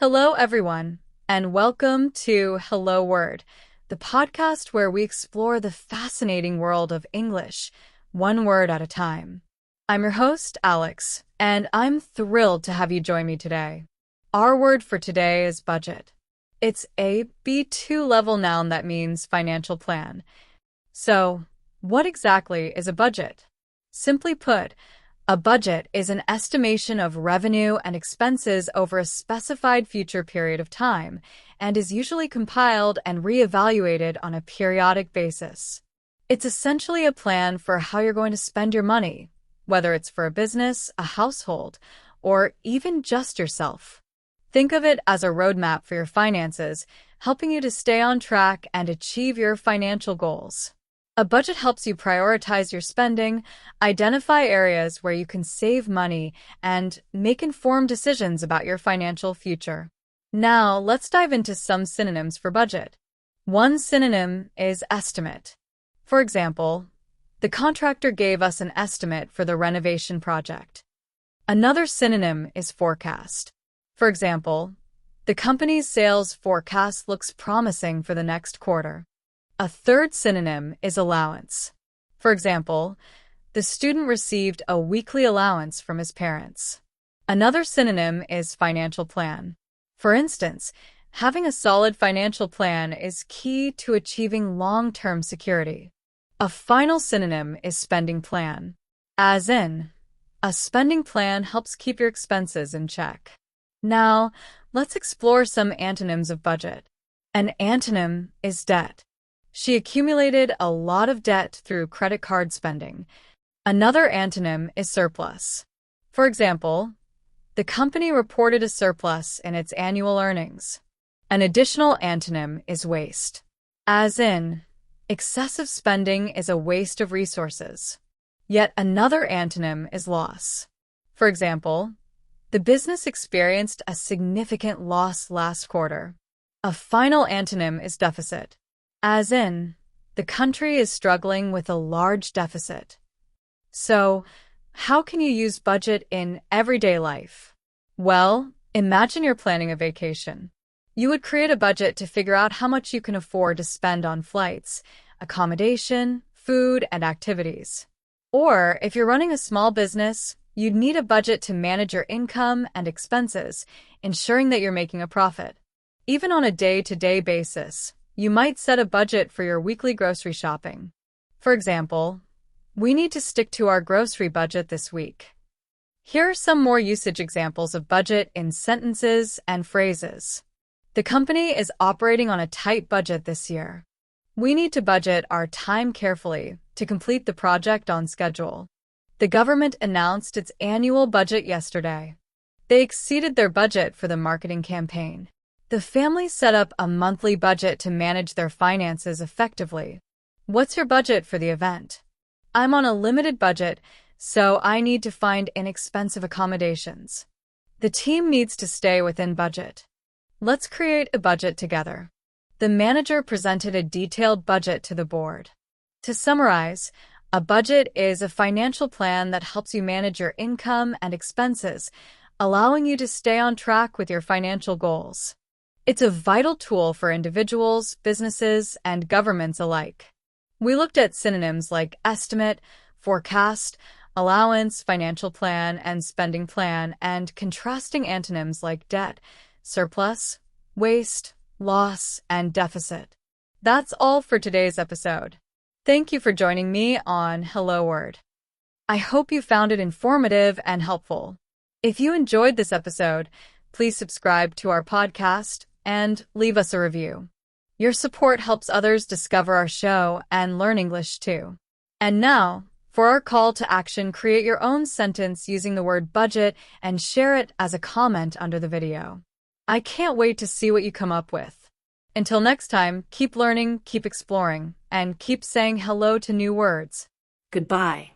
Hello, everyone, and welcome to Hello Word, the podcast where we explore the fascinating world of English, one word at a time. I'm your host, Alex, and I'm thrilled to have you join me today. Our word for today is budget. It's a B2 level noun that means financial plan. So, what exactly is a budget? Simply put, a budget is an estimation of revenue and expenses over a specified future period of time and is usually compiled and reevaluated on a periodic basis. It's essentially a plan for how you're going to spend your money, whether it's for a business, a household, or even just yourself. Think of it as a roadmap for your finances, helping you to stay on track and achieve your financial goals. A budget helps you prioritize your spending, identify areas where you can save money, and make informed decisions about your financial future. Now, let's dive into some synonyms for budget. One synonym is estimate. For example, the contractor gave us an estimate for the renovation project. Another synonym is forecast. For example, the company's sales forecast looks promising for the next quarter. A third synonym is allowance. For example, the student received a weekly allowance from his parents. Another synonym is financial plan. For instance, having a solid financial plan is key to achieving long-term security. A final synonym is spending plan. As in, a spending plan helps keep your expenses in check. Now, let's explore some antonyms of budget. An antonym is debt. She accumulated a lot of debt through credit card spending. Another antonym is surplus. For example, the company reported a surplus in its annual earnings. An additional antonym is waste. As in, excessive spending is a waste of resources. Yet another antonym is loss. For example, the business experienced a significant loss last quarter. A final antonym is deficit. As in, the country is struggling with a large deficit. So, how can you use budget in everyday life? Well, imagine you're planning a vacation. You would create a budget to figure out how much you can afford to spend on flights, accommodation, food, and activities. Or, if you're running a small business, you'd need a budget to manage your income and expenses, ensuring that you're making a profit. Even on a day-to-day basis, you might set a budget for your weekly grocery shopping. For example, we need to stick to our grocery budget this week. Here are some more usage examples of budget in sentences and phrases. The company is operating on a tight budget this year. We need to budget our time carefully to complete the project on schedule. The government announced its annual budget yesterday. They exceeded their budget for the marketing campaign. The family set up a monthly budget to manage their finances effectively. What's your budget for the event? I'm on a limited budget, so I need to find inexpensive accommodations. The team needs to stay within budget. Let's create a budget together. The manager presented a detailed budget to the board. To summarize, a budget is a financial plan that helps you manage your income and expenses, allowing you to stay on track with your financial goals. It's a vital tool for individuals, businesses, and governments alike. We looked at synonyms like estimate, forecast, allowance, financial plan, and spending plan, and contrasting antonyms like debt, surplus, waste, loss, and deficit. That's all for today's episode. Thank you for joining me on Hello Word. I hope you found it informative and helpful. If you enjoyed this episode, please subscribe to our podcast and leave us a review. Your support helps others discover our show and learn English too. And now, for our call to action, create your own sentence using the word budget and share it as a comment under the video. I can't wait to see what you come up with. Until next time, keep learning, keep exploring, and keep saying hello to new words. Goodbye.